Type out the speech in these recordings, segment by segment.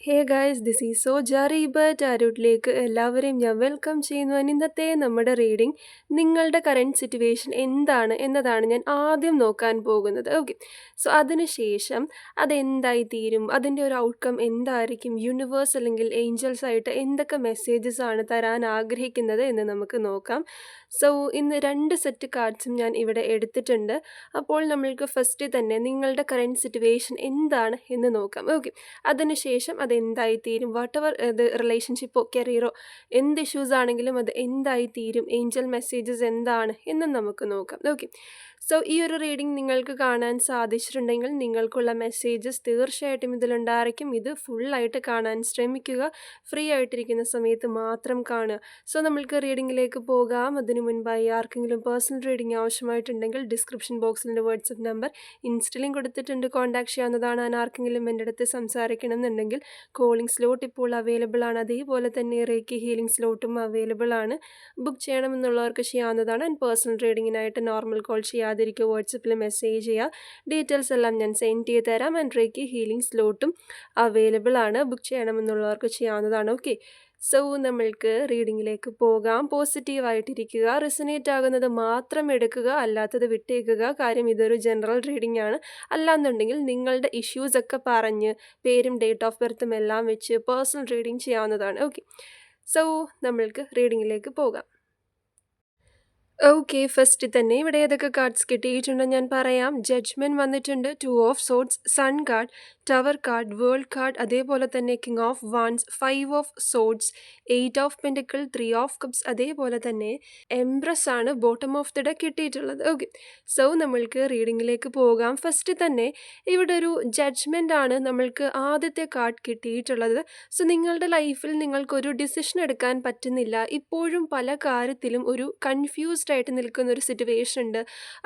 Hey guys this is Soja Robert അരുട്ടിലേക്ക് എല്ലാവരെയും ഞാൻ വെൽക്കം ചെയ്യുന്നു. ഇന്നത്തെ നമ്മുടെ റീഡിംഗ് നിങ്ങളുടെ കറൻറ്റ് സിറ്റുവേഷൻ എന്താണ് എന്നതാണ് ഞാൻ ആദ്യം നോക്കാൻ പോകുന്നത്. ഓക്കെ, സോ അതിനുശേഷം അതെന്തായി തീരും, അതിൻ്റെ ഒരു ഔട്ട്കം എന്തായിരിക്കും, യൂണിവേഴ്സ് അല്ലെങ്കിൽ ഏഞ്ചൽസ് ആയിട്ട് എന്തൊക്കെ മെസ്സേജസ് ആണ് തരാൻ ആഗ്രഹിക്കുന്നത് എന്ന് നമുക്ക് നോക്കാം. സോ ഇന്ന് 2 സെറ്റ് കാർഡ്സും ഞാൻ ഇവിടെ എടുത്തിട്ടുണ്ട്. അപ്പോൾ നമ്മൾക്ക് ഫസ്റ്റ് തന്നെ നിങ്ങളുടെ കറൻറ്റ് സിറ്റുവേഷൻ എന്താണ് എന്ന് നോക്കാം. ഓക്കെ, അതിനുശേഷം അതെന്തായിത്തീരും, വാട്ടെവർ അത് റിലേഷൻഷിപ്പോ കരിയറോ എന്ത് ഇഷ്യൂസ് ആണെങ്കിലും അത് എന്തായിത്തീരും, ഏഞ്ചൽ മെസ്സേജസ് എന്താണ് എന്നും നമുക്ക് നോക്കാം. ഓക്കെ, സോ ഈ ഒരു റീഡിംഗ് നിങ്ങൾക്ക് കാണാൻ സാധിച്ചിട്ടുണ്ടെങ്കിൽ നിങ്ങൾക്കുള്ള മെസ്സേജസ് തീർച്ചയായിട്ടും ഇതിലുണ്ടായിരിക്കും. ഇത് ഫുള്ളായിട്ട് കാണാൻ ശ്രമിക്കുക, ഫ്രീ ആയിട്ടിരിക്കുന്ന സമയത്ത് മാത്രം കാണുക. സോ നമ്മൾക്ക് റീഡിങ്ങിലേക്ക് പോകാം. അതിനു മുൻപായി ആർക്കെങ്കിലും പേഴ്സണൽ റീഡിംഗ് ആവശ്യമായിട്ടുണ്ടെങ്കിൽ ഡിസ്ക്രിപ്ഷൻ ബോക്സിൽ എൻ്റെ വാട്സപ്പ് നമ്പർ ഇൻസ്റ്റലിലും കൊടുത്തിട്ടുണ്ട്, കോൺടാക്ട് ചെയ്യാവുന്നതാണ്. ആർക്കെങ്കിലും എൻ്റെ അടുത്ത് സംസാരിക്കണം എന്നുണ്ടെങ്കിൽ കോളിംഗ് സ്ലോട്ട് ഇപ്പോൾ അവൈലബിൾ ആണ്. അതേപോലെ തന്നെ റേക്കി ഹീലിംഗ് സ്ലോട്ടും അവൈലബിൾ ആണ്. ബുക്ക് ചെയ്യണമെന്നുള്ളവർക്ക് ചെയ്യാവുന്നതാണ്. ആൻഡ് പേഴ്സണൽ റീഡിങ്ങിനായിട്ട് നോർമൽ കോൾ ചെയ്യാതിരിക്കുക, വാട്സപ്പിൽ മെസ്സേജ് ചെയ്യുക. ഡീറ്റെയിൽസ് എല്ലാം ഞാൻ സെൻഡ് ചെയ്ത് തരാം. ആൻഡ് റേക്കി ഹീലിംഗ് സ്ലോട്ടും അവൈലബിൾ ആണ്. ബുക്ക് ചെയ്യണമെന്നുള്ളവർക്ക് ചെയ്യാവുന്നതാണ്. ഓക്കെ, സോ നമ്മൾക്ക് റീഡിങ്ങിലേക്ക് പോകാം. പോസിറ്റീവായിട്ടിരിക്കുക, റെസനേറ്റ് ആകുന്നത് മാത്രം എടുക്കുക, അല്ലാത്തത് വിട്ടേക്കുക. കാര്യം ഇതൊരു ജനറൽ റീഡിംഗ് ആണ്. അല്ലാന്നുണ്ടെങ്കിൽ നിങ്ങളുടെ ഇഷ്യൂസൊക്കെ പറഞ്ഞ് പേരും ഡേറ്റ് ഓഫ് ബർത്തും എല്ലാം വെച്ച് പേഴ്സണൽ റീഡിംഗ് ചെയ്യാവുന്നതാണ്. ഓക്കെ, സോ നമ്മൾക്ക് റീഡിങ്ങിലേക്ക് പോകാം. ഓക്കെ, ഫസ്റ്റ് തന്നെ ഇവിടെ ഏതൊക്കെ കാർഡ്സ് കിട്ടിയിട്ടുണ്ടോ ഞാൻ പറയാം. ജഡ്ജ്മെൻറ്റ് വന്നിട്ടുണ്ട്, 2 of swords, sun card, tower card, world card, അതേപോലെ തന്നെ king of wands, 5 of swords, 8 of pentacle, 3 of cups, അതേപോലെ തന്നെ എംപ്രസ് ആണ് ബോട്ടം ഓഫ് ദ ഡെക്ക് കിട്ടിയിട്ടുള്ളത്. ഓക്കെ, സോ നമ്മൾക്ക് റീഡിങ്ങിലേക്ക് പോകാം. ഫസ്റ്റ് തന്നെ ഇവിടെ ഒരു ജഡ്ജ്മെൻ്റ് ആണ് നമ്മൾക്ക് ആദ്യത്തെ കാർഡ് കിട്ടിയിട്ടുള്ളത്. സോ നിങ്ങളുടെ ലൈഫിൽ നിങ്ങൾക്കൊരു ഡിസിഷൻ എടുക്കാൻ പറ്റുന്നില്ല, ഇപ്പോഴും പല കാര്യത്തിലും ഒരു കൺഫ്യൂസ്ഡ് ആയിട്ട് നിൽക്കുന്ന ഒരു സിറ്റുവേഷൻ ഉണ്ട്.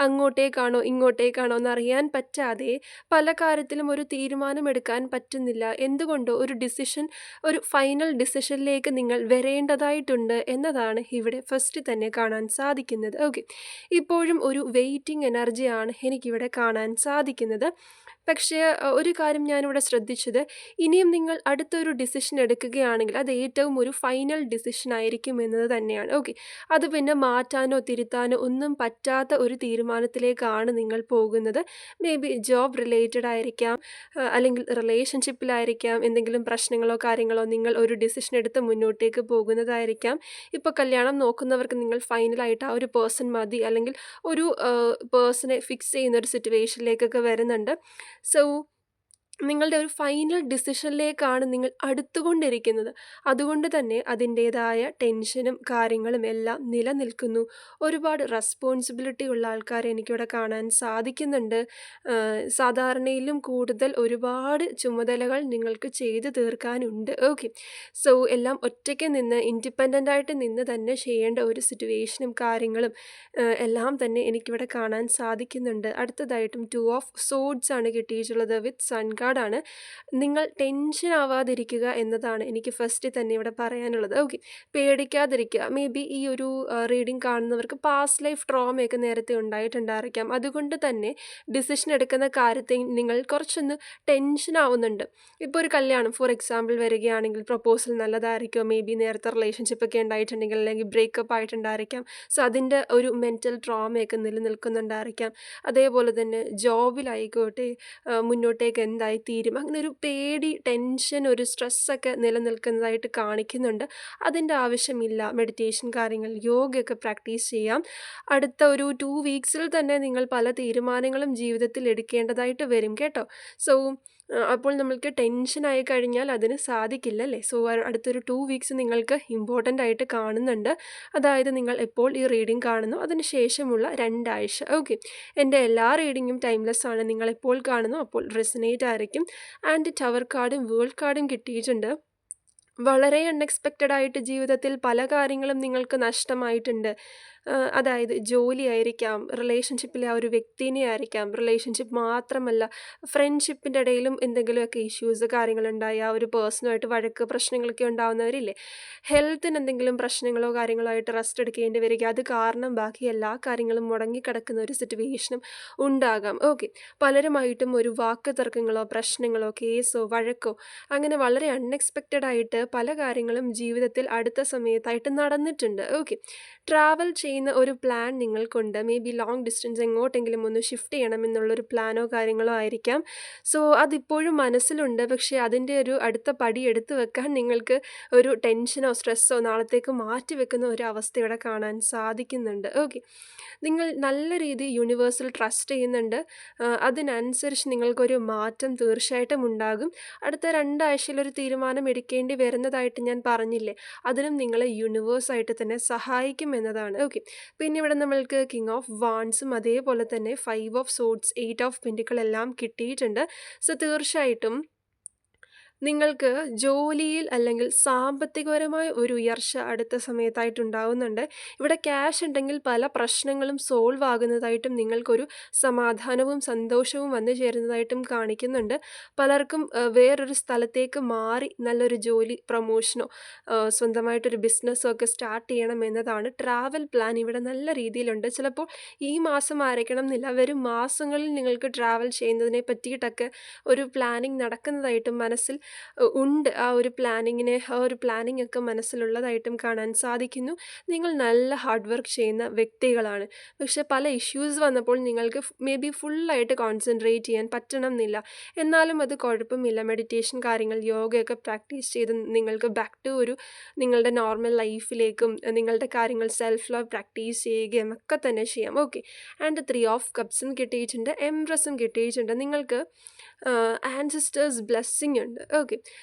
അങ്ങോട്ടേക്കാണോ ഇങ്ങോട്ടേക്കാണോ എന്നറിയാൻ പറ്റാതെ പല കാര്യത്തിലും ഒരു തീരുമാനം എടുക്കാൻ പറ്റുന്നില്ല. എന്തുകൊണ്ടോ ഒരു ഡിസിഷൻ, ഒരു ഫൈനൽ ഡിസിഷനിലേക്ക് നിങ്ങൾ വരേണ്ടതായിട്ടുണ്ട് എന്നതാണ് ഇവിടെ ഫസ്റ്റ് തന്നെ കാണാൻ സാധിക്കുന്നത്. ഓക്കെ, ഇപ്പോഴും ഒരു വെയിറ്റിംഗ് എനർജിയാണ് എനിക്കിവിടെ കാണാൻ സാധിക്കുന്നത്. പക്ഷേ ഒരു കാര്യം ഞാനിവിടെ ശ്രദ്ധിച്ചത്, ഇനിയും നിങ്ങൾ അടുത്തൊരു ഡിസിഷൻ എടുക്കുകയാണെങ്കിൽ അത് ഏറ്റവും ഒരു ഫൈനൽ ഡിസിഷൻ ആയിരിക്കും എന്നത് തന്നെയാണ്. ഓക്കെ, അത് പിന്നെ മാറ്റാനോ തിരുത്താനോ ഒന്നും പറ്റാത്ത ഒരു തീരുമാനത്തിലേക്കാണ് നിങ്ങൾ പോകുന്നത്. മേ ബി ജോബ് റിലേറ്റഡ് ആയിരിക്കാം, അല്ലെങ്കിൽ റിലേഷൻഷിപ്പിലായിരിക്കാം. എന്തെങ്കിലും പ്രശ്നങ്ങളോ കാര്യങ്ങളോ നിങ്ങൾ ഒരു ഡിസിഷൻ എടുത്ത് മുന്നോട്ടേക്ക് പോകുന്നതായിരിക്കാം. ഇപ്പോൾ കല്യാണം നോക്കുന്നവർക്ക് നിങ്ങൾ ഫൈനലായിട്ട് ആ ഒരു പേഴ്സൺ മതി, അല്ലെങ്കിൽ ഒരു പേഴ്സണെ ഫിക്സ് ചെയ്യുന്ന ഒരു സിറ്റുവേഷനിലേക്കൊക്കെ വരുന്നുണ്ട്. സോ നിങ്ങളുടെ ഒരു ഫൈനൽ ഡിസിഷനിലേക്കാണ് നിങ്ങൾ അടുത്തുകൊണ്ടിരിക്കുന്നത്. അതുകൊണ്ട് തന്നെ അതിൻ്റേതായ ടെൻഷനും കാര്യങ്ങളും എല്ലാം നിലനിൽക്കുന്നു. ഒരുപാട് റെസ്പോൺസിബിലിറ്റി ഉള്ള ആൾക്കാരെ എനിക്കിവിടെ കാണാൻ സാധിക്കുന്നുണ്ട്. സാധാരണയിലും കൂടുതൽ ഒരുപാട് ചുമതലകൾ നിങ്ങൾക്ക് ചെയ്തു തീർക്കാനുണ്ട്. ഓക്കെ, സോ എല്ലാം ഒറ്റയ്ക്ക് നിന്ന് ഇൻഡിപെൻഡൻ്റ് ആയിട്ട് നിന്ന് തന്നെ ചെയ്യേണ്ട ഒരു സിറ്റുവേഷനും കാര്യങ്ങളും എല്ലാം തന്നെ എനിക്കിവിടെ കാണാൻ സാധിക്കുന്നുണ്ട്. അടുത്തതായിട്ടും 2 ഓഫ് സോഡ്സ് ആണ് കിട്ടിയിട്ടുള്ളത് വിത്ത് സൺ കാർഡാണ്. നിങ്ങൾ ടെൻഷൻ ആവാതിരിക്കുക എന്നതാണ് എനിക്ക് ഫസ്റ്റ് തന്നെ ഇവിടെ പറയാനുള്ളത്. ഓക്കെ, പേടിക്കാതിരിക്കുക. മേ ബി ഈ ഒരു റീഡിംഗ് കാണുന്നവർക്ക് പാസ്റ്റ് ലൈഫ് ട്രോമയൊക്കെ നേരത്തെ ഉണ്ടായിട്ടുണ്ടായിരിക്കാം. അതുകൊണ്ട് തന്നെ ഡിസിഷൻ എടുക്കുന്ന കാര്യത്തിൽ നിങ്ങൾ കുറച്ചൊന്ന് ടെൻഷൻ ആവുന്നുണ്ട്. ഇപ്പോൾ ഒരു കല്യാണം ഫോർ എക്സാമ്പിൾ വരികയാണെങ്കിൽ പ്രപ്പോസൽ നല്ലതായിരിക്കും. മേ ബി നേരത്തെ റിലേഷൻഷിപ്പൊക്കെ ഉണ്ടായിട്ടുണ്ടെങ്കിൽ അല്ലെങ്കിൽ ബ്രേക്കപ്പ് ആയിട്ടുണ്ടായിരിക്കാം. സോ അതിൻ്റെ ഒരു മെൻറ്റൽ ട്രോമയൊക്കെ നിലനിൽക്കുന്നുണ്ടായിരിക്കാം. അതേപോലെ തന്നെ ജോബിലായിക്കോട്ടെ, മുന്നോട്ടേക്ക് എന്തായി തീരും, അങ്ങനെ ഒരു പേടി, ടെൻഷൻ, ഒരു സ്ട്രെസ്സൊക്കെ നിലനിൽക്കുന്നതായിട്ട് കാണിക്കുന്നുണ്ട്. അതിൻ്റെ ആവശ്യമില്ല. മെഡിറ്റേഷൻ കാര്യങ്ങൾ, യോഗയൊക്കെ പ്രാക്ടീസ് ചെയ്യാം. അടുത്ത ഒരു 2 വീക്സിൽ തന്നെ നിങ്ങൾ പല തീരുമാനങ്ങളും ജീവിതത്തിൽ എടുക്കേണ്ടതായിട്ട് വരും കേട്ടോ. സോ അപ്പോൾ നമ്മൾക്ക് ടെൻഷനായി കഴിഞ്ഞാൽ അതിന് സാധിക്കില്ലല്ലേ. സോ അടുത്തൊരു 2 വീക്സ് നിങ്ങൾക്ക് ഇമ്പോർട്ടൻ്റ് ആയിട്ട് കാണുന്നുണ്ട്. അതായത് നിങ്ങൾ എപ്പോൾ ഈ റീഡിംഗ് കാണുന്നു അതിന് ശേഷമുള്ള 2 ആഴ്ച. ഓക്കെ, എൻ്റെ എല്ലാ റീഡിങ്ങും ടൈംലെസ് ആണ്. നിങ്ങൾ എപ്പോൾ കാണുന്നു അപ്പോൾ റെസനേറ്റ് ആയിരിക്കും. ആൻഡ് ടവർ കാർഡും വേൾഡ് കാർഡും കിട്ടിയിട്ടുണ്ട്. വളരെ അൺഎക്സ്പെക്റ്റഡ് ആയിട്ട് ജീവിതത്തിൽ പല കാര്യങ്ങളും നിങ്ങൾക്ക് നഷ്ടമായിട്ടുണ്ട്. അതായത് ജോലിയായിരിക്കാം, റിലേഷൻഷിപ്പിലെ ആ ഒരു വ്യക്തിനെ ആയിരിക്കാം, റിലേഷൻഷിപ്പ് മാത്രമല്ല ഫ്രണ്ട്ഷിപ്പിൻ്റെ ഇടയിലും എന്തെങ്കിലുമൊക്കെ ഇഷ്യൂസ് കാര്യങ്ങളുണ്ടായി ആ ഒരു പേഴ്സണുമായിട്ട് വഴക്ക് പ്രശ്നങ്ങളൊക്കെ ഉണ്ടാവുന്നവരില്ലേ, ഹെൽത്തിന് എന്തെങ്കിലും പ്രശ്നങ്ങളോ കാര്യങ്ങളോ ആയിട്ട് റെസ്റ്റ് എടുക്കേണ്ടി വരിക, അത് കാരണം ബാക്കി എല്ലാ കാര്യങ്ങളും മുടങ്ങിക്കിടക്കുന്ന ഒരു സിറ്റുവേഷനും ഉണ്ടാകാം. ഓക്കെ, പലരുമായിട്ടും ഒരു വാക്ക് തർക്കങ്ങളോ പ്രശ്നങ്ങളോ കേസോ വഴക്കോ അങ്ങനെ വളരെ അൺഎക്സ്പെക്റ്റഡ് ആയിട്ട് പല കാര്യങ്ങളും ജീവിതത്തിൽ അടുത്ത സമയത്തായിട്ട് നടന്നിട്ടുണ്ട്. ഓക്കെ, ട്രാവൽ ചെയ്യുന്ന ഒരു പ്ലാൻ നിങ്ങൾക്കുണ്ട്. മേ ബി ലോങ് ഡിസ്റ്റൻസ് എങ്ങോട്ടെങ്കിലും ഒന്ന് ഷിഫ്റ്റ് ചെയ്യണം എന്നുള്ളൊരു പ്ലാനോ കാര്യങ്ങളോ ആയിരിക്കാം. സോ അതിപ്പോഴും മനസ്സിലുണ്ട്. പക്ഷേ അതിൻ്റെ ഒരു അടുത്ത പടി എടുത്തു വെക്കാൻ നിങ്ങൾക്ക് ഒരു ടെൻഷനോ സ്ട്രെസ്സോ നാളത്തേക്ക് മാറ്റി വെക്കുന്ന ഒരു അവസ്ഥ ഇവിടെ കാണാൻ സാധിക്കുന്നുണ്ട്. ഓക്കെ, നിങ്ങൾ നല്ല രീതിയിൽ യൂണിവേഴ്സിൽ ട്രസ്റ്റ് ചെയ്യുന്നുണ്ട്. അതിനനുസരിച്ച് നിങ്ങൾക്കൊരു മാറ്റം തീർച്ചയായിട്ടും ഉണ്ടാകും. അടുത്ത 2 ആഴ്ചയിൽ ഒരു തീരുമാനം എടുക്കേണ്ടി വരുന്നതായിട്ട് ഞാൻ പറഞ്ഞില്ലേ, അതിനും നിങ്ങളെ യൂണിവേഴ്സായിട്ട് തന്നെ സഹായിക്കും എന്നതാണ്. ഓക്കെ, പിന്നെ ഇവിടെ നമ്മൾക്ക് കിങ് ഓഫ് വാൺസും അതേപോലെ തന്നെ 5 ഓഫ് സോഡ്സ് 8 ഓഫ് പെൻറ്റിക്കിൾ എല്ലാം കിട്ടിയിട്ടുണ്ട്. സോ തീർച്ചയായിട്ടും നിങ്ങൾക്ക് ജോലിയിൽ അല്ലെങ്കിൽ സാമ്പത്തികപരമായ ഒരു ഉയർച്ച അടുത്ത സമയത്തായിട്ടുണ്ടാവുന്നുണ്ട്. ഇവിടെ ക്യാഷ് ഉണ്ടെങ്കിൽ പല പ്രശ്നങ്ങളും സോൾവ് ആകുന്നതായിട്ടും നിങ്ങൾക്കൊരു സമാധാനവും സന്തോഷവും വന്നു ചേരുന്നതായിട്ടും കാണിക്കുന്നുണ്ട്. പലർക്കും വേറൊരു സ്ഥലത്തേക്ക് മാറി നല്ലൊരു ജോലി പ്രൊമോഷനോ സ്വന്തമായിട്ടൊരു ബിസിനസ്സോ ഒക്കെ സ്റ്റാർട്ട് ചെയ്യണം എന്നതാണ് ട്രാവൽ പ്ലാൻ ഇവിടെ നല്ല രീതിയിലുണ്ട്. ചിലപ്പോൾ ഈ മാസം ആയിരിക്കണം എന്നില്ല, വരും മാസങ്ങളിൽ നിങ്ങൾക്ക് ട്രാവൽ ചെയ്യുന്നതിനെ പറ്റിയിട്ടൊക്കെ ഒരു പ്ലാനിങ് നടക്കുന്നതായിട്ടും മനസ്സിൽ ഉണ്ട്. ആ ഒരു പ്ലാനിങ് ഒക്കെ മനസ്സിലുള്ളതായിട്ടും കാണാൻ സാധിക്കുന്നു. നിങ്ങൾ നല്ല ഹാർഡ് വർക്ക് ചെയ്യുന്ന വ്യക്തികളാണ്. പക്ഷേ പല ഇഷ്യൂസ് വന്നപ്പോൾ നിങ്ങൾക്ക് മേ ബി ഫുള്ളായിട്ട് കോൺസെൻട്രേറ്റ് ചെയ്യാൻ പറ്റണം എന്നില്ല. എന്നാലും അത് കുഴപ്പമില്ല. മെഡിറ്റേഷൻ കാര്യങ്ങൾ യോഗയൊക്കെ പ്രാക്ടീസ് ചെയ്ത് നിങ്ങൾക്ക് ബാക്ക് ടു നിങ്ങളുടെ നോർമൽ ലൈഫിലേക്കും നിങ്ങളുടെ കാര്യങ്ങൾ സെൽഫ് ലവ് പ്രാക്ടീസ് ചെയ്യുകയും ഒക്കെ തന്നെ ചെയ്യാം. ഓക്കെ, ആൻഡ് 3 ഓഫ് കപ്സും കിട്ടിയിട്ടുണ്ട്, എംപ്രസും കിട്ടിയിട്ടുണ്ട്. നിങ്ങൾക്ക് ആൻസിസ്റ്റേഴ്സ് ബ്ലെസ്സിങ് ഉണ്ട്. ഓക്കെ,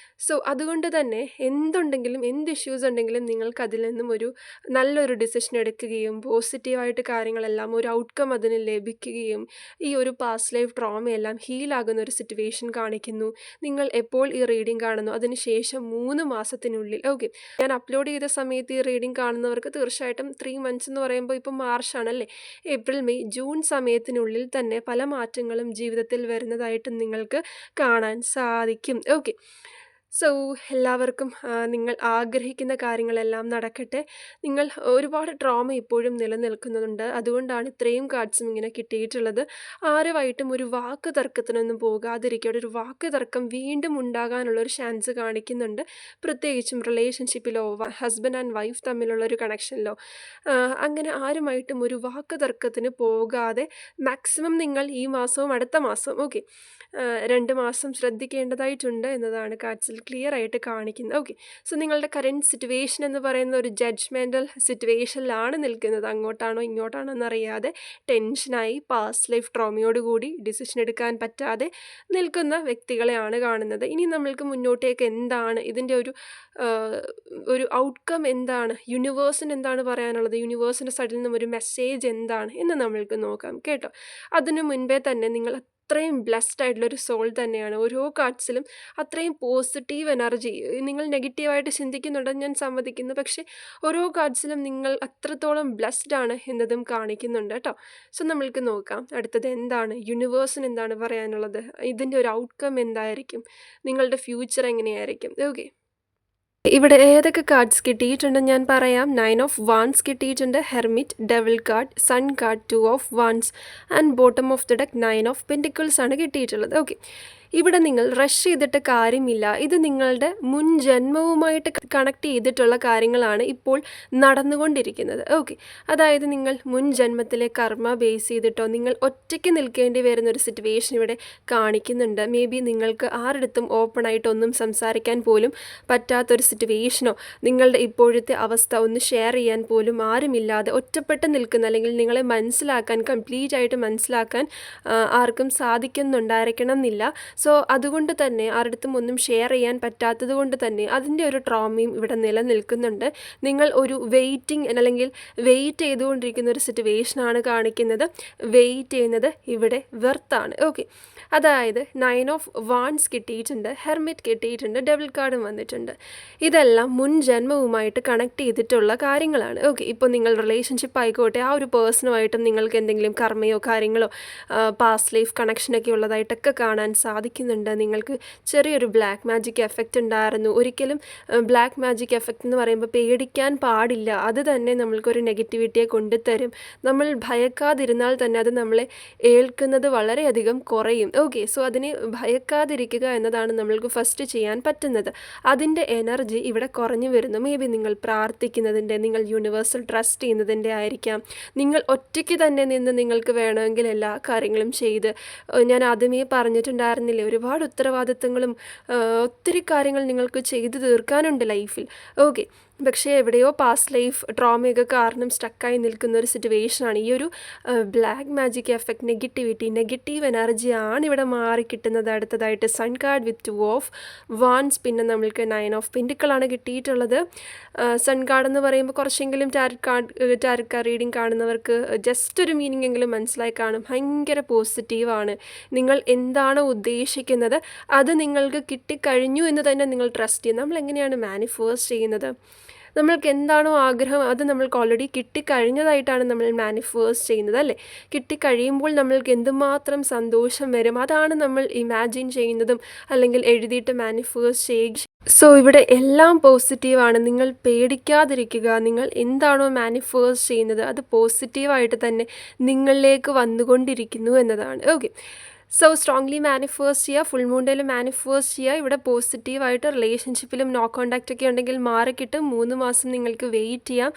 സോ അതുകൊണ്ട് തന്നെ എന്തുണ്ടെങ്കിലും എന്ത് ഇഷ്യൂസ് ഉണ്ടെങ്കിലും നിങ്ങൾക്ക് അതിൽ നിന്നും ഒരു നല്ലൊരു ഡിസിഷൻ എടുക്കുകയും പോസിറ്റീവായിട്ട് കാര്യങ്ങളെല്ലാം ഒരു ഔട്ട്കം അതിന് ലഭിക്കുകയും ഈ ഒരു പാസ്റ്റ് ലൈഫ് ട്രോമയെല്ലാം ഹീലാകുന്ന ഒരു സിറ്റുവേഷൻ കാണിക്കുന്നു. നിങ്ങൾ എപ്പോൾ ഈ റീഡിംഗ് കാണുന്നു അതിന് ശേഷം 3 മാസത്തിനുള്ളിൽ, ഓക്കെ, ഞാൻ അപ്ലോഡ് ചെയ്ത സമയത്ത് ഈ റീഡിംഗ് കാണുന്നവർക്ക് തീർച്ചയായിട്ടും 3 മന്ത്സ് എന്ന് പറയുമ്പോൾ ഇപ്പോൾ മാർച്ചാണല്ലേ, ഏപ്രിൽ മെയ് ജൂൺ സമയത്തിനുള്ളിൽ തന്നെ പല മാറ്റങ്ങളും ജീവിതത്തിൽ വരുന്നതായിട്ട് നിങ്ങൾക്ക് കാണാൻ സാധിക്കും. ഓക്കെ, സോ എല്ലാവർക്കും നിങ്ങൾ ആഗ്രഹിക്കുന്ന കാര്യങ്ങളെല്ലാം നടക്കട്ടെ. നിങ്ങൾ ഒരുപാട് ട്രോമ ഇപ്പോഴും നിലനിൽക്കുന്നുണ്ട്. അതുകൊണ്ടാണ് ഇത്രയും കാർഡ്സും ഇങ്ങനെ കിട്ടിയിട്ടുള്ളത്. ആരുമായിട്ടും ഒരു വാക്ക് തർക്കത്തിനൊന്നും പോകാതിരിക്കുക. ഒരു വാക്ക് തർക്കം വീണ്ടും ഉണ്ടാകാനുള്ളൊരു ചാൻസ് കാണിക്കുന്നുണ്ട്. പ്രത്യേകിച്ചും റിലേഷൻഷിപ്പിലോ ഹസ്ബൻഡ് ആൻഡ് വൈഫ് തമ്മിലുള്ളൊരു കണക്ഷനിലോ അങ്ങനെ ആരുമായിട്ടും ഒരു വാക്ക് തർക്കത്തിന് പോകാതെ മാക്സിമം നിങ്ങൾ ഈ മാസവും അടുത്ത മാസം, ഓക്കെ, 2 മാസം ശ്രദ്ധിക്കേണ്ടതായിട്ടുണ്ട് എന്നതാണ് കാർഡ്സിൽ ക്ലിയർ ആയിട്ട് കാണിക്കുന്നത്. ഓക്കെ, സോ നിങ്ങളുടെ കറൻറ്റ് സിറ്റുവേഷൻ എന്ന് പറയുന്ന ഒരു ജഡ്ജ്മെൻ്റൽ സിറ്റുവേഷനിലാണ് നിൽക്കുന്നത്. അങ്ങോട്ടാണോ ഇങ്ങോട്ടാണോ എന്നറിയാതെ ടെൻഷനായി പാസ്റ്റ് ലൈഫ് ട്രോമയോടുകൂടി ഡിസിഷൻ എടുക്കാൻ പറ്റാതെ നിൽക്കുന്ന വ്യക്തികളെയാണ് കാണുന്നത്. ഇനി നമ്മൾക്ക് മുന്നോട്ടേക്ക് എന്താണ് ഇതിൻ്റെ ഒരു ഔട്ട്കം എന്താണ്, യൂണിവേഴ്സിന് എന്താണ് പറയാനുള്ളത്, യൂണിവേഴ്സിൻ്റെ സൈഡിൽ നിന്നും ഒരു മെസ്സേജ് എന്താണ് എന്ന് നമ്മൾക്ക് നോക്കാം കേട്ടോ. അതിനു മുൻപേ തന്നെ നിങ്ങൾ അത്രയും ബ്ലെസ്ഡ് ആയിട്ടുള്ളൊരു സോൾ തന്നെയാണ്. ഓരോ കാർഡ്സിലും അത്രയും പോസിറ്റീവ് എനർജി, നിങ്ങൾ നെഗറ്റീവായിട്ട് ചിന്തിക്കുന്നുണ്ടെന്ന് ഞാൻ സമ്മതിക്കുന്നു, പക്ഷേ ഓരോ കാർഡ്സിലും നിങ്ങൾ അത്രത്തോളം ബ്ലെസ്ഡ് ആണ് എന്നതും കാണിക്കുന്നുണ്ട് കേട്ടോ. സോ നമ്മൾക്ക് നോക്കാം അടുത്തത് എന്താണ്, യൂണിവേഴ്സിന് എന്താണ് പറയാനുള്ളത്, ഇതിൻ്റെ ഒരു ഔട്ട്കം എന്തായിരിക്കും, നിങ്ങളുടെ ഫ്യൂച്ചർ എങ്ങനെയായിരിക്കും. ഓക്കെ, ഇവിടെ ഏതൊക്കെ കാർഡ്സ് കിട്ടിയിട്ടുണ്ടെന്ന് ഞാൻ പറയാം. 9 ഓഫ് വാൺസ് കിട്ടിയിട്ടുണ്ട്, hermit, devil card, sun card, 2 of wands and bottom of the deck 9 of pentacles ആണ് കിട്ടിയിട്ടുള്ളത്. ഓക്കെ, ഇവിടെ നിങ്ങൾ റഷ് ചെയ്തിട്ട് കാര്യമില്ല. ഇത് നിങ്ങളുടെ മുൻ ജന്മവുമായിട്ട് കണക്ട് ചെയ്തിട്ടുള്ള കാര്യങ്ങളാണ് ഇപ്പോൾ നടന്നുകൊണ്ടിരിക്കുന്നത്. ഓക്കെ, അതായത് നിങ്ങൾ മുൻ ജന്മത്തിലെ കർമ്മ ബേസ് ചെയ്തിട്ടോ നിങ്ങൾ ഒറ്റയ്ക്ക് നിൽക്കേണ്ടി വരുന്നൊരു സിറ്റുവേഷൻ ഇവിടെ കാണിക്കുന്നുണ്ട്. മേ ബി നിങ്ങൾക്ക് ആരുടെടുത്തും ഓപ്പണായിട്ടൊന്നും സംസാരിക്കാൻ പോലും പറ്റാത്തൊരു സിറ്റുവേഷനോ നിങ്ങളുടെ ഇപ്പോഴത്തെ അവസ്ഥ ഒന്ന് ഷെയർ ചെയ്യാൻ പോലും ആരുമില്ലാതെ ഒറ്റപ്പെട്ട് നിൽക്കുന്ന, അല്ലെങ്കിൽ നിങ്ങളെ മനസ്സിലാക്കാൻ കംപ്ലീറ്റ് ആയിട്ട് മനസ്സിലാക്കാൻ ആർക്കും സാധിക്കുന്നുണ്ടായിരിക്കണം എന്നില്ല. സോ അതുകൊണ്ട് തന്നെ ആരുടെടുത്തും ഒന്നും ഷെയർ ചെയ്യാൻ പറ്റാത്തത് കൊണ്ട് തന്നെ അതിൻ്റെ ഒരു ട്രോമയും ഇവിടെ നിലനിൽക്കുന്നുണ്ട്. നിങ്ങൾ ഒരു അല്ലെങ്കിൽ വെയിറ്റ് ചെയ്തുകൊണ്ടിരിക്കുന്ന ഒരു സിറ്റുവേഷനാണ് കാണിക്കുന്നത്. വെയിറ്റ് ചെയ്യുന്നത് ഇവിടെ വെർത്താണ്. ഓക്കെ, അതായത് 9 ഓഫ് വാൺസ് കിട്ടിയിട്ടുണ്ട്, ഹെർമിറ്റ് കിട്ടിയിട്ടുണ്ട്, ഡബിൾ കാർഡും വന്നിട്ടുണ്ട്. ഇതെല്ലാം മുൻ ജന്മവുമായിട്ട് കണക്ട് ചെയ്തിട്ടുള്ള കാര്യങ്ങളാണ്. ഓക്കെ, ഇപ്പോൾ നിങ്ങൾ റിലേഷൻഷിപ്പ് ആയിക്കോട്ടെ, ആ ഒരു പേഴ്സണുമായിട്ടും നിങ്ങൾക്ക് എന്തെങ്കിലും കർമ്മയോ കാര്യങ്ങളോ പാസ്റ്റ് ലൈഫ് കണക്ഷനൊക്കെ ഉള്ളതായിട്ടൊക്കെ കാണാൻ സാധിക്കുന്നുണ്ട്. നിങ്ങൾക്ക് ചെറിയൊരു ബ്ലാക്ക് മാജിക് എഫക്റ്റ് ഉണ്ടായിരുന്നു. ഒരിക്കലും ബ്ലാക്ക് മാജിക് എഫക്റ്റ് എന്ന് പറയുമ്പോൾ പേടിക്കാൻ പാടില്ല. അത് തന്നെ നമ്മൾക്കൊരു നെഗറ്റിവിറ്റിയെ കൊണ്ടുതരും. നമ്മൾ ഭയക്കാതിരുന്നാൽ തന്നെ അത് നമ്മളെ ഏൽക്കുന്നത് വളരെയധികം കുറയും. ഓക്കെ, സോ അതിനെ ഭയക്കാതിരിക്കുക എന്നതാണ് നമ്മൾക്ക് ഫസ്റ്റ് ചെയ്യാൻ പറ്റുന്നത്. അതിൻ്റെ എനർജി ഇവിടെ കുറഞ്ഞു വരുന്നു. മേ ബി നിങ്ങൾ പ്രാർത്ഥിക്കുന്നതിൻ്റെ, നിങ്ങൾ യൂണിവേഴ്സൽ ട്രസ്റ്റ് ചെയ്യുന്നതിൻ്റെ ആയിരിക്കാം. നിങ്ങൾ ഒറ്റയ്ക്ക് തന്നെ നിന്ന് നിങ്ങൾക്ക് വേണമെങ്കിൽ എല്ലാ കാര്യങ്ങളും ചെയ്ത്, ഞാൻ ആദ്യമേ പറഞ്ഞിട്ടുണ്ടായിരുന്നില്ലേ, ഒരുപാട് ഉത്തരവാദിത്തങ്ങളും ഒത്തിരി കാര്യങ്ങൾ നിങ്ങൾക്ക് ചെയ്തു തീർക്കാനുണ്ട് ലൈഫിൽ. ഓക്കെ, പക്ഷേ എവിടെയോ പാസ്റ്റ് ലൈഫ് ട്രോമയൊക്കെ കാരണം സ്റ്റക്കായി നിൽക്കുന്ന ഒരു സിറ്റുവേഷനാണ്. ഈ ഒരു ബ്ലാക്ക് മാജിക് എഫക്റ്റ്, നെഗറ്റീവ് എനർജിയാണ് ഇവിടെ മാറിക്കിട്ടുന്നത്. അടുത്തതായിട്ട് sun card with 2 of wands, പിന്നെ നമ്മൾക്ക് 9 ഓഫ് പെൻറ്റിക്കിളാണ് കിട്ടിയിട്ടുള്ളത്. സൺ കാർഡ് എന്ന് പറയുമ്പോൾ കുറച്ചെങ്കിലും ടാരറ്റ് കാർഡ് റീഡിങ് കാണുന്നവർക്ക് ജസ്റ്റ് ഒരു മീനിങ് എങ്കിലും മനസ്സിലായി കാണും. ഭയങ്കര പോസിറ്റീവാണ്. നിങ്ങൾ എന്താണോ ഉദ്ദേശിക്കുന്നത് അത് നിങ്ങൾക്ക് കിട്ടിക്കഴിഞ്ഞു എന്ന് തന്നെ നിങ്ങൾ ട്രസ്റ്റ് ചെയ്യും. നമ്മൾ എങ്ങനെയാണ് മാനിഫെസ്റ്റ് ചെയ്യുന്നത്? നമ്മൾക്ക് എന്താണോ ആഗ്രഹം അത് നമ്മൾക്ക് ഓൾറെഡി കിട്ടിക്കഴിഞ്ഞതായിട്ടാണ് നമ്മൾ മാനിഫെസ്റ്റ് ചെയ്യുന്നത്, അല്ലേ? കിട്ടിക്കഴിയുമ്പോൾ നമ്മൾക്ക് എന്തുമാത്രം സന്തോഷം വരും, അതാണ് നമ്മൾ ഇമാജിൻ ചെയ്യുന്നതും അല്ലെങ്കിൽ എഴുതിയിട്ട് മാനിഫെസ്റ്റ് ചെയ്യുക. സോ ഇവിടെ എല്ലാം പോസിറ്റീവാണ്. നിങ്ങൾ പേടിക്കാതിരിക്കുക. നിങ്ങൾ എന്താണോ മാനിഫെസ്റ്റ് ചെയ്യുന്നത് അത് പോസിറ്റീവായിട്ട് തന്നെ നിങ്ങളിലേക്ക് വന്നുകൊണ്ടിരിക്കുന്നു എന്നതാണ്. ഓക്കെ, സോ സ്ട്രോങ്ലി മാനിഫെസ്റ്റ് ചെയ്യുക. ഫുൾ മൂൺ ഡേയിൽ മാനിഫെസ്റ്റ് ചെയ്യുക. ഇവിടെ പോസിറ്റീവായിട്ട് റിലേഷൻഷിപ്പിലും നോ കോണ്ടാക്റ്റ് ഒക്കെ ഉണ്ടെങ്കിൽ മാറിക്കിട്ടും. 3 മാസം നിങ്ങൾക്ക് വെയിറ്റ് ചെയ്യാം.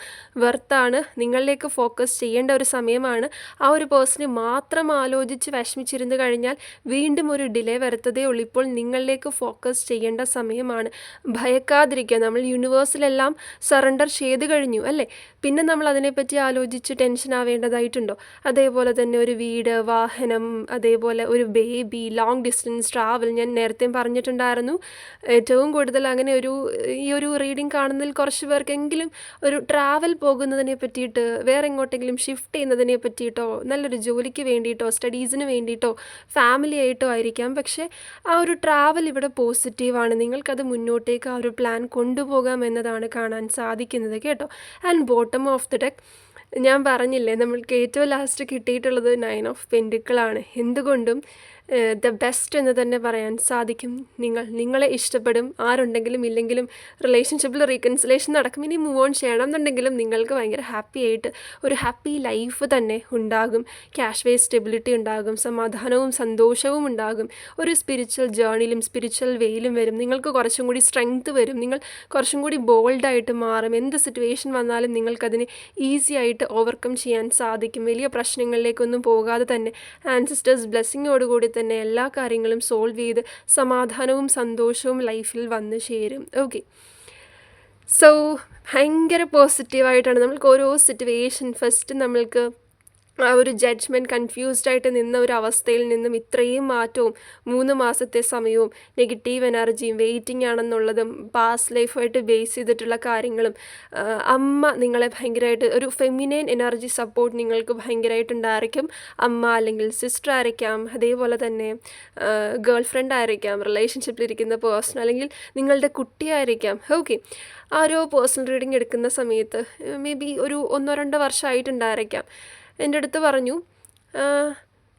വെർത്താണ്. നിങ്ങളിലേക്ക് ഫോക്കസ് ചെയ്യേണ്ട ഒരു സമയമാണ്. ആ ഒരു പേഴ്സണെ മാത്രം ആലോചിച്ച് വിഷമിച്ചിരുന്ന് കഴിഞ്ഞാൽ വീണ്ടും ഒരു ഡിലേ വരുത്തതേ ഉള്ളൂ. ഇപ്പോൾ നിങ്ങളിലേക്ക് ഫോക്കസ് ചെയ്യേണ്ട സമയമാണ്. ഭയക്കാതിരിക്കുക. നമ്മൾ യൂണിവേഴ്സിലെല്ലാം സറണ്ടർ ചെയ്ത് കഴിഞ്ഞു, അല്ലേ? പിന്നെ നമ്മൾ അതിനെപ്പറ്റി ആലോചിച്ച് ടെൻഷൻ ആവേണ്ടതായിട്ടുണ്ടോ? അതേപോലെ തന്നെ ഒരു വീട്, വാഹനം, അതേപോലെ ഒരു ബേബി, ലോങ് ഡിസ്റ്റൻസ് ട്രാവൽ, ഞാൻ നേരത്തെ പറഞ്ഞിട്ടുണ്ടായിരുന്നു. ഏറ്റവും കൂടുതൽ അങ്ങനെ ഈ ഒരു റീഡിങ് കാണുന്നതിൽ കുറച്ച് പേർക്കെങ്കിലും ഒരു ട്രാവൽ പോകുന്നതിനെ പറ്റിയിട്ട്, വേറെ എങ്ങോട്ടെങ്കിലും ഷിഫ്റ്റ് ചെയ്യുന്നതിനെ പറ്റിയിട്ടോ, നല്ലൊരു ജോലിക്ക് വേണ്ടിയിട്ടോ, സ്റ്റഡീസിന് വേണ്ടിയിട്ടോ, ഫാമിലി ആയിട്ടോ ആയിരിക്കാം. പക്ഷേ ആ ഒരു ട്രാവൽ ഇവിടെ പോസിറ്റീവാണ്. നിങ്ങൾക്കത് മുന്നോട്ടേക്ക് ആ ഒരു പ്ലാൻ കൊണ്ടുപോകാം എന്നതാണ് കാണാൻ സാധിക്കുന്നത്, കേട്ടോ. And bottom of the deck ഞാൻ പറഞ്ഞില്ലേ, നമ്മൾക്ക് ഏറ്റവും ലാസ്റ്റ് കിട്ടിയിട്ടുള്ളത് 9 ഓഫ് പെൻറ്റിക്കിളാണ്. എന്തുകൊണ്ടും ദ ബെസ്റ്റ് എന്ന് തന്നെ പറയാൻ സാധിക്കും. നിങ്ങളെ ഇഷ്ടപ്പെടും. ആരുണ്ടെങ്കിലും ഇല്ലെങ്കിലും റിലേഷൻഷിപ്പിൽ റീകൺസിലേഷൻ നടക്കും. ഇനി മൂവ് ഓൺ ചെയ്യണം എന്നുണ്ടെങ്കിലും നിങ്ങൾക്ക് ഭയങ്കര ഹാപ്പി ആയിട്ട് ഒരു ഹാപ്പി ലൈഫ് തന്നെ ഉണ്ടാകും. ക്യാഷ് വേ സ്റ്റെബിലിറ്റി ഉണ്ടാകും. സമാധാനവും സന്തോഷവും ഉണ്ടാകും. ഒരു സ്പിരിച്വൽ ജേർണിയിലും സ്പിരിച്വൽ വേയിലും വരും. നിങ്ങൾക്ക് കുറച്ചും കൂടി സ്ട്രെങ്ത് വരും. നിങ്ങൾ കുറച്ചും കൂടി ബോൾഡായിട്ട് മാറും. എന്ത് സിറ്റുവേഷൻ വന്നാലും നിങ്ങൾക്കതിനെ ഈസി ആയിട്ട് ഓവർകം ചെയ്യാൻ സാധിക്കും. വലിയ പ്രശ്നങ്ങളിലേക്കൊന്നും പോകാതെ തന്നെ ആൻസിസ്റ്റേഴ്സ് ബ്ലെസ്സിങ്ങോടുകൂടി തന്നെ എല്ലാ കാര്യങ്ങളും സോൾവ് ചെയ്ത് സമാധാനവും സന്തോഷവും ലൈഫിൽ വന്നു ചേരും. ഓക്കെ, സോ ഭയങ്കര പോസിറ്റീവായിട്ടാണ് നമ്മൾക്ക് ഓരോ സിറ്റുവേഷൻ, ഫസ്റ്റ് നമ്മൾക്ക് ആ ഒരു ജഡ്ജ്മെൻറ്റ് കൺഫ്യൂസ്ഡായിട്ട് നിന്ന ഒരു അവസ്ഥയിൽ നിന്നും ഇത്രയും മാറ്റവും 3 മാസത്തെ സമയവും നെഗറ്റീവ് എനർജിയും വെയിറ്റിംഗ് ആണെന്നുള്ളതും പാസ്റ്റ് ലൈഫായിട്ട് ബേസ് ചെയ്തിട്ടുള്ള കാര്യങ്ങളും, അമ്മ നിങ്ങളെ ഭയങ്കരമായിട്ട് ഒരു ഫെമിനൈൻ എനർജി സപ്പോർട്ട് നിങ്ങൾക്ക് ഭയങ്കരമായിട്ടുണ്ടായിരിക്കും. അമ്മ അല്ലെങ്കിൽ സിസ്റ്റർ ആയിരിക്കാം, അതേപോലെ തന്നെ ഗേൾ ഫ്രണ്ട് ആയിരിക്കാം, റിലേഷൻഷിപ്പിലിരിക്കുന്ന പേഴ്സൺ, അല്ലെങ്കിൽ നിങ്ങളുടെ കുട്ടിയായിരിക്കാം. ഓക്കെ, ആ ഒരു പേഴ്സണൽ റീഡിങ് എടുക്കുന്ന സമയത്ത് മേ ബി ഒരു 1-2 വർഷമായിട്ടുണ്ടായിരിക്കാം. എൻ്റെ അടുത്ത് പറഞ്ഞു,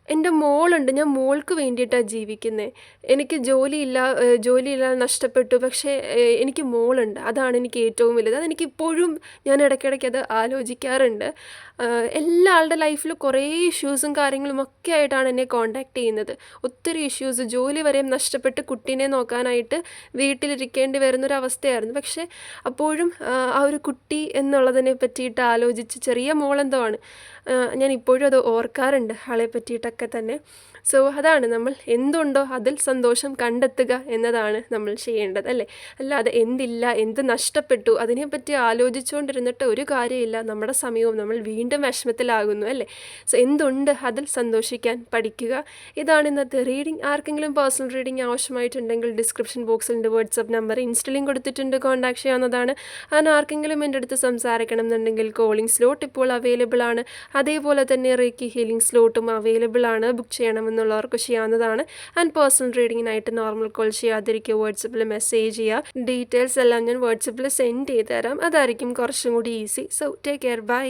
എൻ്റെ മോളുണ്ട്, ഞാൻ മോൾക്ക് വേണ്ടിയിട്ടാണ് ജീവിക്കുന്നത്. എനിക്ക് ജോലിയില്ല നഷ്ടപ്പെട്ടു, പക്ഷേ എനിക്ക് മോളുണ്ട്, അതാണ് എനിക്ക് ഏറ്റവും വലുത്. അതെനിക്കിപ്പോഴും ഞാൻ ഇടയ്ക്കിടയ്ക്ക് അത് ആലോചിക്കാറുണ്ട്. എല്ലാ ആളുടെ ലൈഫിൽ കുറേ ഇഷ്യൂസും കാര്യങ്ങളും ഒക്കെ ആയിട്ടാണ് എന്നെ കോണ്ടാക്ട് ചെയ്യുന്നത്. ഒത്തിരി ഇഷ്യൂസ്, ജോലി വരെയും നഷ്ടപ്പെട്ട് കുട്ടീനെ നോക്കാനായിട്ട് വീട്ടിലിരിക്കേണ്ടി വരുന്നൊരവസ്ഥയായിരുന്നു. പക്ഷേ അപ്പോഴും ആ ഒരു കുട്ടി എന്നുള്ളതിനെ പറ്റിയിട്ട് ആലോചിച്ച്, ചെറിയ മോളെന്തോ ആണ്, ഞാൻ ഇപ്പോഴും അത് ഓർക്കാറുണ്ട്, ആളെ പറ്റിയിട്ടൊക്കെ കാര്യങ്ങളൊക്കെ തന്നെ. സോ അതാണ് നമ്മൾ എന്തുണ്ടോ അതിൽ സന്തോഷം കണ്ടെത്തുക എന്നതാണ് നമ്മൾ ചെയ്യേണ്ടത് അല്ലേ. അല്ലാതെ എന്തില്ല എന്ത് നഷ്ടപ്പെട്ടു അതിനെപ്പറ്റി ആലോചിച്ചുകൊണ്ടിരുന്നിട്ട് ഒരു കാര്യമില്ല. നമ്മുടെ സമയവും നമ്മൾ വീണ്ടും വിഷമത്തിലാകുന്നു അല്ലേ. സോ എന്തുണ്ട് അതിൽ സന്തോഷിക്കാൻ പഠിക്കുക. ഇതാണ് ഇന്നത്തെ റീഡിംഗ്. ആർക്കെങ്കിലും പേഴ്സണൽ റീഡിംഗ് ആവശ്യമായിട്ടുണ്ടെങ്കിൽ ഡിസ്ക്രിപ്ഷൻ ബോക്സിൽ എൻ്റെ വാട്സപ്പ് നമ്പർ ഇൻസ്റ്റലിങ് കൊടുത്തിട്ടുണ്ട്, കോൺടാക്ട് ചെയ്യാവുന്നതാണ്. അങ്ങനെ ആർക്കെങ്കിലും എൻ്റെ അടുത്ത് സംസാരിക്കണം എന്നുണ്ടെങ്കിൽ കോളിംഗ് സ്ലോട്ട് ഇപ്പോൾ അവൈലബിൾ ആണ്. അതേപോലെ തന്നെ റേക്കി ഹീലിംഗ് സ്ലോട്ടും അവൈലബിൾ ആണ്. ബുക്ക് ചെയ്യണമെന്നുള്ളവർക്ക് ചെയ്യാവുന്നതാണ്. ആൻഡ് പേഴ്സണൽ റീഡിങ്ങിനായിട്ട് നോർമൽ കോൾ ചെയ്യാതിരിക്കുക, വാട്സപ്പിൽ മെസ്സേജ് ചെയ്യുക. ഡീറ്റെയിൽസ് എല്ലാം ഞാൻ വാട്സപ്പിൽ സെൻഡ് ചെയ്ത് തരാം. അതായിരിക്കും കുറച്ചും കൂടി easy. So take care, by.